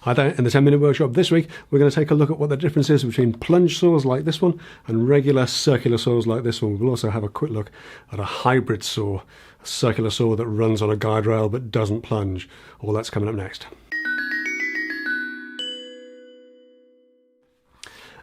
Hi there, in the 10-minute workshop this week, we're going to take a look at what the difference is between plunge saws like this one and regular circular saws like this one. We'll also have a quick look at a hybrid saw, a circular saw that runs on a guide rail but doesn't plunge. All that's coming up next.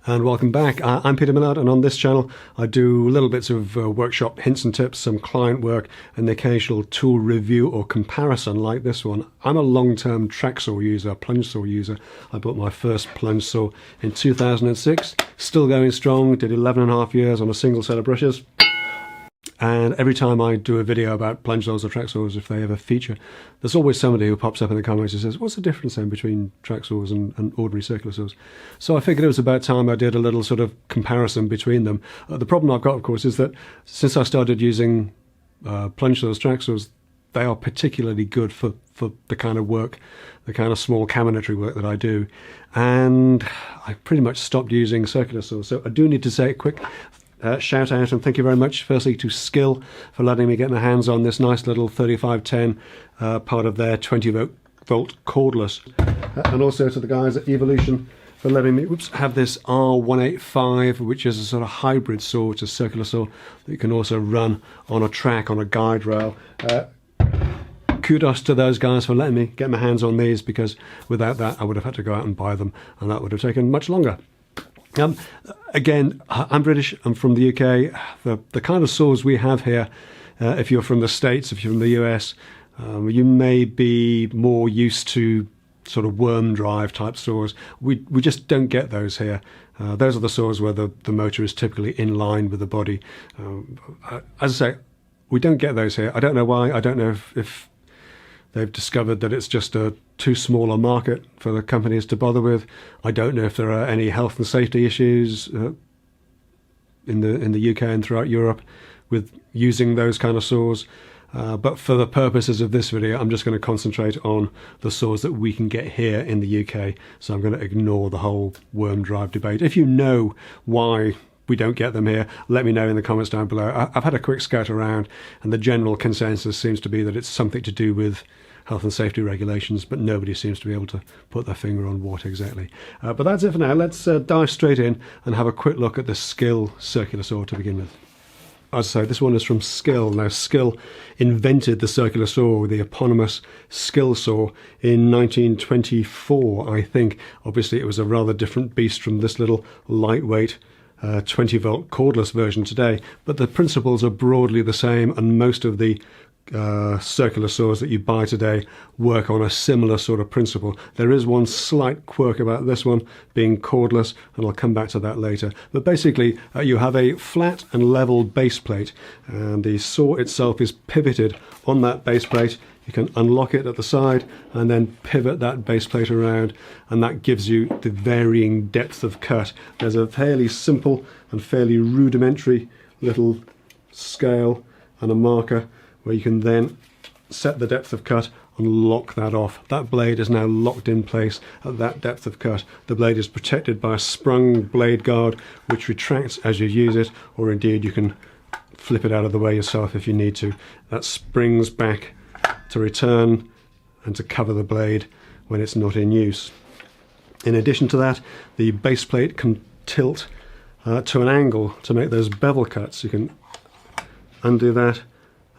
And welcome back. I'm Peter Millard, and on this channel I do little bits of workshop hints and tips, some client work, and the occasional tool review or comparison like this one. I'm a long-term tracksaw user, plunge saw user. I bought my first plunge saw in 2006, still going strong, did 11.5 years on a single set of brushes. And every time I do a video about plunge saws or track saws, if they ever feature, there's always somebody who pops up in the comments and says, what's the difference then between track saws and ordinary circular saws? So I figured it was about time I did a little sort of comparison between them. The problem I've got, of course, is that since I started using plunge saws, track saws, they are particularly good for the kind of work, the kind of small cabinetry work that I do. And I pretty much stopped using circular saws. So I do need to say a quick shout out and thank you very much firstly to Skil for letting me get my hands on this nice little 3510 part of their 20 volt cordless, and also to the guys at Evolution for letting me have this R185, which is a sort of hybrid saw. It's a circular saw that you can also run on a track, on a guide rail. Kudos to those guys for letting me get my hands on these, because without that I would have had to go out and buy them, and that would have taken much longer. Again, I'm British, I'm from the UK. The kind of saws we have here, if you're from the States, if you're from the US, you may be more used to sort of worm drive type saws. We just don't get those here. Those are the saws where the motor is typically in line with the body. As I say, we don't get those here. I don't know why. I don't know if they've discovered that it's just a too small a market for the companies to bother with. I don't know if there are any health and safety issues in the UK and throughout Europe with using those kind of saws. But for the purposes of this video, I'm just going to concentrate on the saws that we can get here in the UK. So I'm going to ignore the whole worm drive debate. If you know why we don't get them here, let me know in the comments down below. I've had a quick scout around, and the general consensus seems to be that it's something to do with health and safety regulations, but nobody seems to be able to put their finger on what exactly. But that's it for now. Let's dive straight in and have a quick look at the Skil circular saw to begin with. As I say, this one is from Skil. Now, Skil invented the circular saw, the eponymous Skil saw, in 1924, I think. Obviously, it was a rather different beast from this little lightweight 20 volt cordless version today, but the principles are broadly the same, and most of the circular saws that you buy today work on a similar sort of principle. There is one slight quirk about this one being cordless, and I'll come back to that later. But basically you have a flat and level base plate, and the saw itself is pivoted on that base plate. You can unlock it at the side and then pivot that base plate around, and that gives you the varying depth of cut. There's a fairly simple and fairly rudimentary little scale and a marker where you can then set the depth of cut and lock that off. That blade is now locked in place at that depth of cut. The blade is protected by a sprung blade guard which retracts as you use it, or indeed you can flip it out of the way yourself if you need to. That springs back to return and to cover the blade when it's not in use. In addition to that, the base plate can tilt to an angle to make those bevel cuts. You can undo that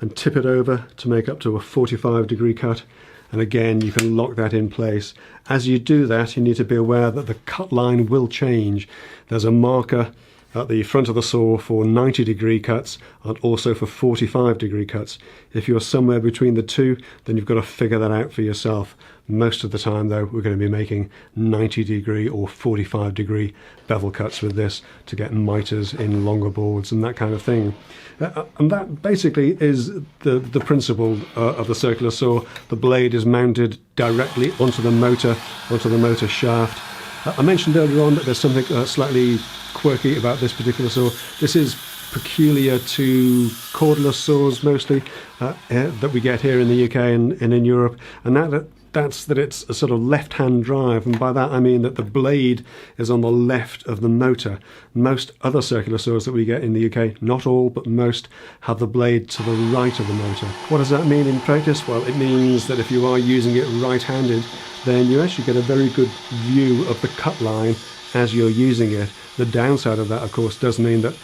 and tip it over to make up to a 45-degree cut, and again you can lock that in place. As you do that, you need to be aware that the cut line will change. There's a marker at the front of the saw for 90-degree cuts and also for 45-degree cuts. If you're somewhere between the two, then you've got to figure that out for yourself. Most of the time though, we're going to be making 90-degree or 45-degree bevel cuts with this to get miters in longer boards and that kind of thing. And that basically is the principle of the circular saw. The blade is mounted directly onto the motor shaft. I mentioned earlier on that there's something slightly quirky about this particular saw. This is peculiar to cordless saws mostly that we get here in the UK and in Europe, and that that's that it's a sort of left-hand drive, and by that I mean that the blade is on the left of the motor. Most other circular saws that we get in the UK, not all but most, have the blade to the right of the motor. What does that mean in practice? Well, it means that if you are using it right-handed, then you actually get a very good view of the cut line as you're using it. The downside of that, of course, does mean that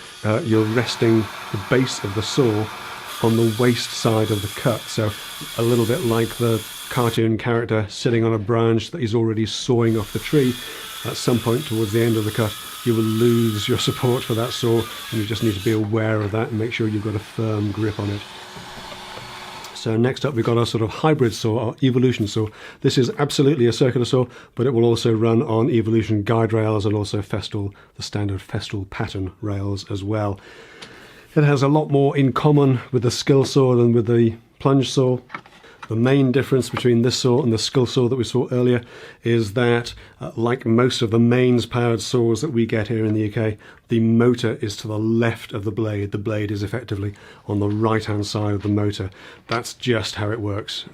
you're resting the base of the saw on the waste side of the cut, so a little bit like the cartoon character sitting on a branch that he's already sawing off the tree. At some point towards the end of the cut, you will lose your support for that saw, and you just need to be aware of that and make sure you've got a firm grip on it. So next up we've got our sort of hybrid saw, our Evolution saw. This is absolutely a circular saw, but it will also run on Evolution guide rails and also Festool, the standard Festool pattern rails as well. It has a lot more in common with the Skil saw than with the Plunge saw. The main difference between this saw and the Skil saw that we saw earlier is that, like most of the mains powered saws that we get here in the UK, the motor is to the left of the blade. The blade is effectively on the right hand side of the motor. That's just how it works.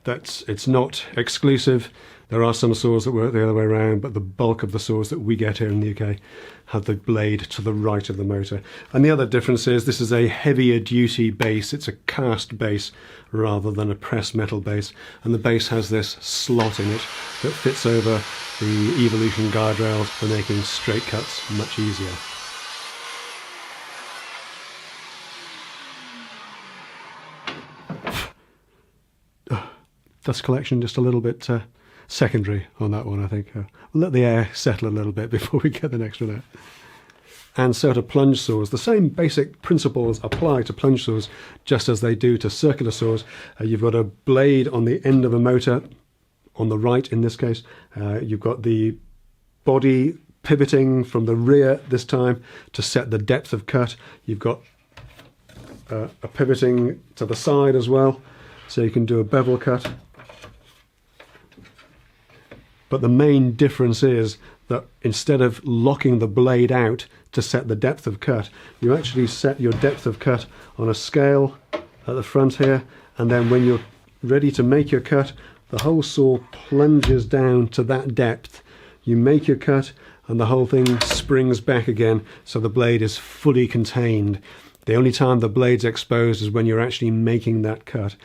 It's not exclusive. There are some saws that work the other way around, but the bulk of the saws that we get here in the UK have the blade to the right of the motor. And the other difference is this is a heavier duty base. It's a cast base rather than a pressed metal base. And the base has this slot in it that fits over the Evolution guide rails for making straight cuts much easier. Dust collection just a little bit secondary on that one, I think. We'll let the air settle a little bit before we get the next one out. And so to plunge saws, the same basic principles apply to plunge saws just as they do to circular saws. You've got a blade on the end of a motor, on the right in this case. You've got the body pivoting from the rear this time to set the depth of cut. You've got a pivoting to the side as well, so you can do a bevel cut. But the main difference is that instead of locking the blade out to set the depth of cut, you actually set your depth of cut on a scale at the front here, and then when you're ready to make your cut, the whole saw plunges down to that depth. You make your cut and the whole thing springs back again, so the blade is fully contained. The only time the blade's exposed is when you're actually making that cut.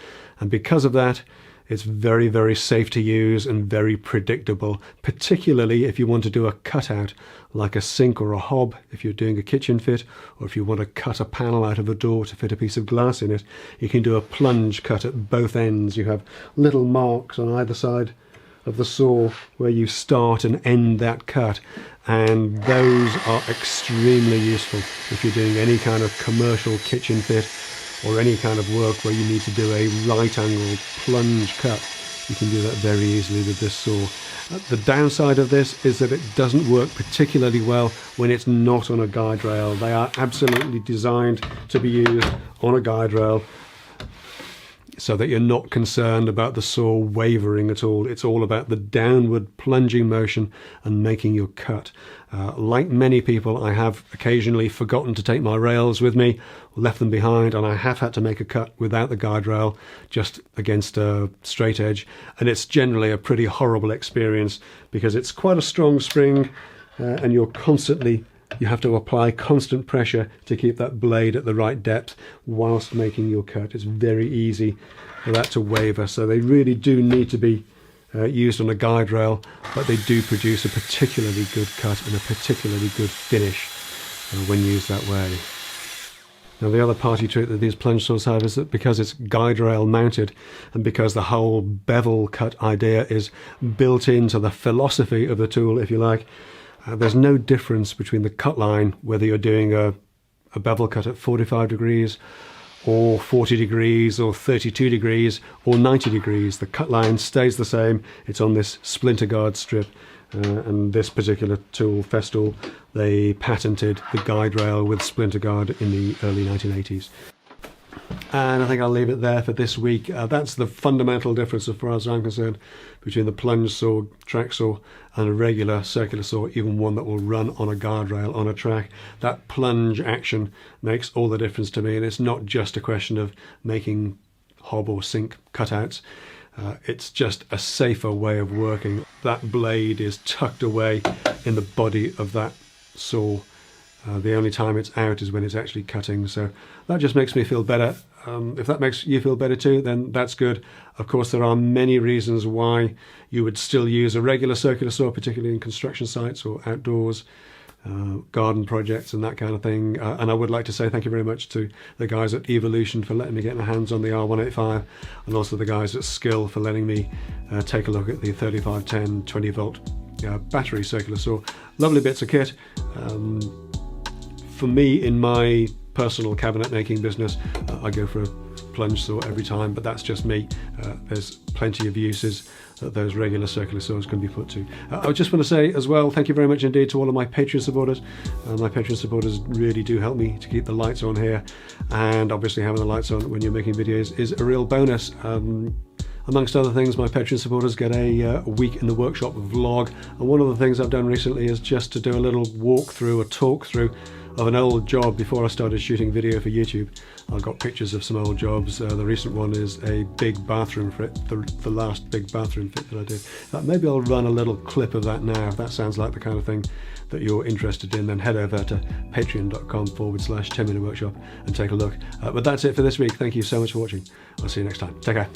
And because of that, it's very, very safe to use and very predictable, particularly if you want to do a cutout like a sink or a hob if you're doing a kitchen fit, or if you want to cut a panel out of a door to fit a piece of glass in it. You can do a plunge cut at both ends. You have little marks on either side of the saw where you start and end that cut, and those are extremely useful if you're doing any kind of commercial kitchen fit or any kind of work where you need to do a right angle plunge cut. You can do that very easily with this saw. The downside of this is that it doesn't work particularly well when it's not on a guide rail. They are absolutely designed to be used on a guide rail so that you're not concerned about the saw wavering at all. It's all about the downward plunging motion and making your cut. Like many people, I have occasionally forgotten to take my rails with me, left them behind, and I have had to make a cut without the guide rail, just against a straight edge. And it's generally a pretty horrible experience because it's quite a strong spring, and you have to apply constant pressure to keep that blade at the right depth whilst making your cut. It's very easy for that to waver. So they really do need to be used on a guide rail, but they do produce a particularly good cut and a particularly good finish when used that way. Now the other party trick that these plunge saws have is that because it's guide rail mounted and because the whole bevel cut idea is built into the philosophy of the tool, if you like, there's no difference between the cut line whether you're doing a bevel cut at 45 degrees or 40 degrees or 32 degrees or 90 degrees. The cut line stays the same. It's on this splinter guard strip, and this particular tool, Festool, they patented the guide rail with splinter guard in the early 1980s. And I think I'll leave it there for this week. That's the fundamental difference as far as I'm concerned between the plunge saw, track saw and a regular circular saw, even one that will run on a guardrail on a track. That plunge action makes all the difference to me, and it's not just a question of making hob or sink cutouts. It's just a safer way of working. That blade is tucked away in the body of that saw. The only time it's out is when it's actually cutting, so that just makes me feel better. If that makes you feel better too, then that's good. Of course, there are many reasons why you would still use a regular circular saw, particularly in construction sites or outdoors, garden projects and that kind of thing. And I would like to say thank you very much to the guys at Evolution for letting me get my hands on the R185, and also the guys at Skil for letting me take a look at the 3510 20 volt battery circular saw. Lovely bits of kit. For me, in my personal cabinet making business, I go for a plunge saw every time, but that's just me. There's plenty of uses that those regular circular saws can be put to. I just want to say as well, thank you very much indeed to all of my Patreon supporters. My Patreon supporters really do help me to keep the lights on here, and obviously having the lights on when you're making videos is a real bonus. Amongst other things, my Patreon supporters get a week in the workshop vlog, and one of the things I've done recently is just to do a little walkthrough, a talk through of an old job before I started shooting video for YouTube. I've got pictures of some old jobs. The recent one is a big bathroom fit, the last big bathroom fit that I did. Maybe I'll run a little clip of that now. If that sounds like the kind of thing that you're interested in, then head over to patreon.com/10-minute workshop and take a look. But that's it for this week. Thank you so much for watching. I'll see you next time. Take care.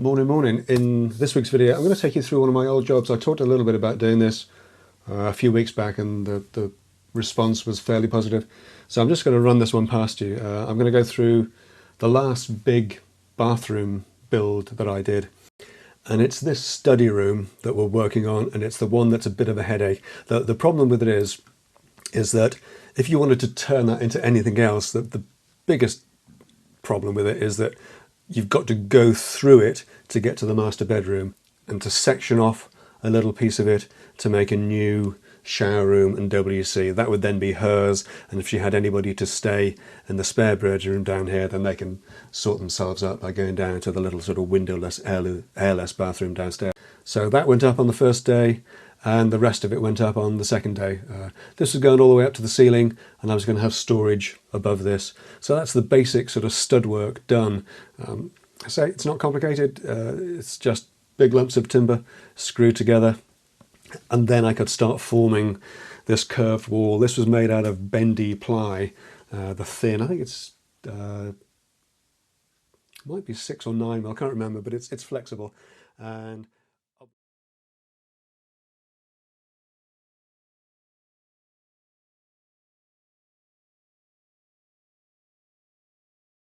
Morning. In this week's video, I'm going to take you through one of my old jobs. I talked a little bit about doing this a few weeks back, and the response was fairly positive. So I'm just going to run this one past you. I'm going to go through the last big bathroom build that I did. And it's this study room that we're working on, and it's the one that's a bit of a headache. The problem with it is that if you wanted to turn that into anything else, the biggest problem with it is that you've got to go through it to get to the master bedroom, and to section off a little piece of it to make a new shower room and WC. That would then be hers, and if she had anybody to stay in the spare bedroom down here, then they can sort themselves out by going down to the little sort of windowless, airless bathroom downstairs. So that went up on the first day, and the rest of it went up on the second day. This was going all the way up to the ceiling, and I was going to have storage above this. So that's the basic sort of stud work done. I say it's not complicated. It's just big lumps of timber screwed together, and then I could start forming this curved wall. This was made out of bendy ply, the thin. I think it's might be 6 or 9. I can't remember, but it's flexible. And